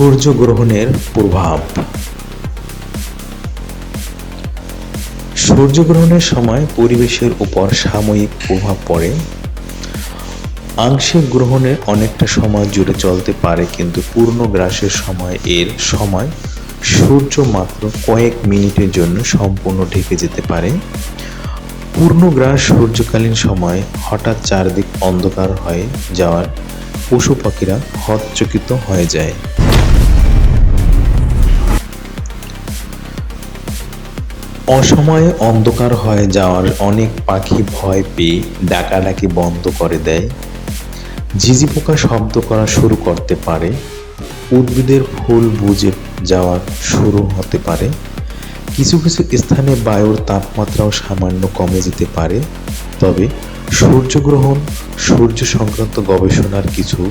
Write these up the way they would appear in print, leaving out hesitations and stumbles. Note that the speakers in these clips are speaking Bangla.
সূর্যগ্রহণের প্রভাব। সূর্যগ্রহণের সময় পরিবেশের উপর সাময়িক প্রভাব পড়ে। আংশিক গ্রহণে অনেকটা সময় জুড়ে চলতে পারে, কিন্তু পূর্ণগ্রাসের সময় এর সময় সূর্য মাত্র কয়েক মিনিটের জন্য সম্পূর্ণ ঢেকে যেতে পারে। পূর্ণগ্রাস সূর্যকালীন সময় হঠাৎ চারদিক অন্ধকার হয়ে যাওয়ার পশু পাখিরা হতচকিত হয়ে যায়। অসময়ে অন্ধকার হয়ে যাওয়ার অনেক পাখি ভয় পেয়ে ডাকাডাকি বন্ধ করে দেয়। ঝিঁঝি পোকা শব্দ করা শুরু করতে পারে। উদ্ভিদের ফুল বুজে যাওয়া শুরু হতে পারে। কিছু কিছু স্থানে বায়ুর তাপমাত্রাও সামান্য কমে যেতে পারে। তবে সূর্যগ্রহণ সূর্য সংক্রান্ত গবেষণার কিছু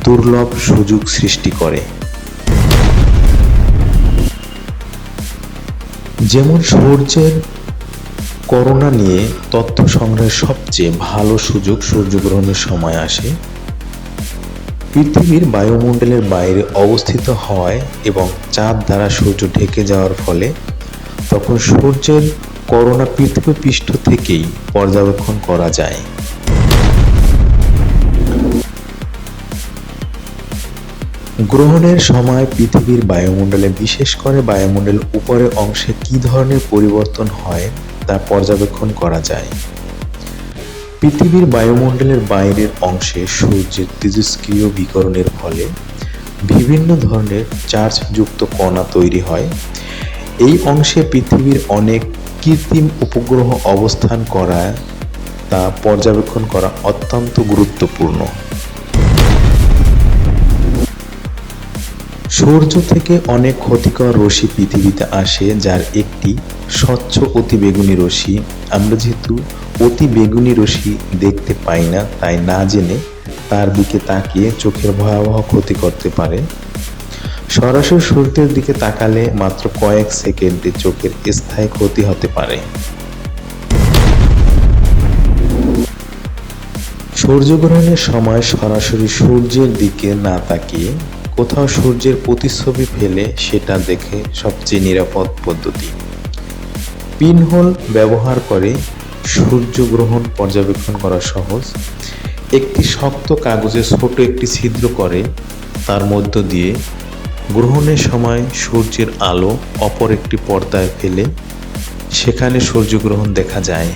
দুর্লভ সুযোগ সৃষ্টি করে। যেমন সূর্যের করোনা নিয়ে তথ্য সংগ্রহের সবচেয়ে ভালো সুযোগ সূর্যগ্রহণের সময় আসে। পৃথিবীর বায়ুমণ্ডলের বাইরে অবস্থিত হওয়ায় এবং চাঁদ দ্বারা সূর্য ঢেকে যাওয়ার ফলে তখন সূর্যের করোনা পৃথিবী পৃষ্ঠ থেকেই পর্যবেক্ষণ করা যায়। গ্রহণের সময় পৃথিবীর বায়ুমণ্ডলে, বিশেষ করে বায়ুমণ্ডলের উপরের অংশে কী ধরনের পরিবর্তন হয় তা পর্যবেক্ষণ করা যায়। পৃথিবীর বায়ুমণ্ডলের বাইরের অংশে সূর্যের তেজস্ক্রিয় বিকিরণের ফলে বিভিন্ন ধরনের চার্জযুক্ত কণা তৈরি হয়। এই অংশে পৃথিবীর অনেক কৃত্রিম উপগ্রহ অবস্থান করায় তা পর্যবেক্ষণ করা অত্যন্ত গুরুত্বপূর্ণ। সূর্য থেকে অনেক ক্ষতিকর রশ্মি পৃথিবীতে আসে, যার একটি স্বচ্ছ অতিবেগুনি রশ্মি। আমরা যেহেতু অতিবেগুনি রশ্মি দেখতে পাই না, তাই না জেনে তার দিকে তাকিয়ে চোখের ভয়াবহ ক্ষতি করতে পারে। সরাসরি সূর্যের দিকে তাকালে মাত্র কয়েক সেকেন্ডে চোখের স্থায়ী ক্ষতি হতে পারে। সূর্যগ্রহণের সময় সরাসরি সূর্যের দিকে না তাকিয়ে কোথাও সূর্যের প্রতিচ্ছবি ফেলে সেটা দেখে সবচেয়ে নিরাপদ পদ্ধতি। পিনহোল ব্যবহার করে সূর্যগ্রহণ পর্যবেক্ষণ করা সহজ। একটি শক্ত কাগজে ছোট একটি ছিদ্র করে তার মধ্য দিয়ে গ্রহণের সময় সূর্যের আলো অপর একটি পর্দায় ফেলে সেখানে সূর্যগ্রহণ দেখা যায়।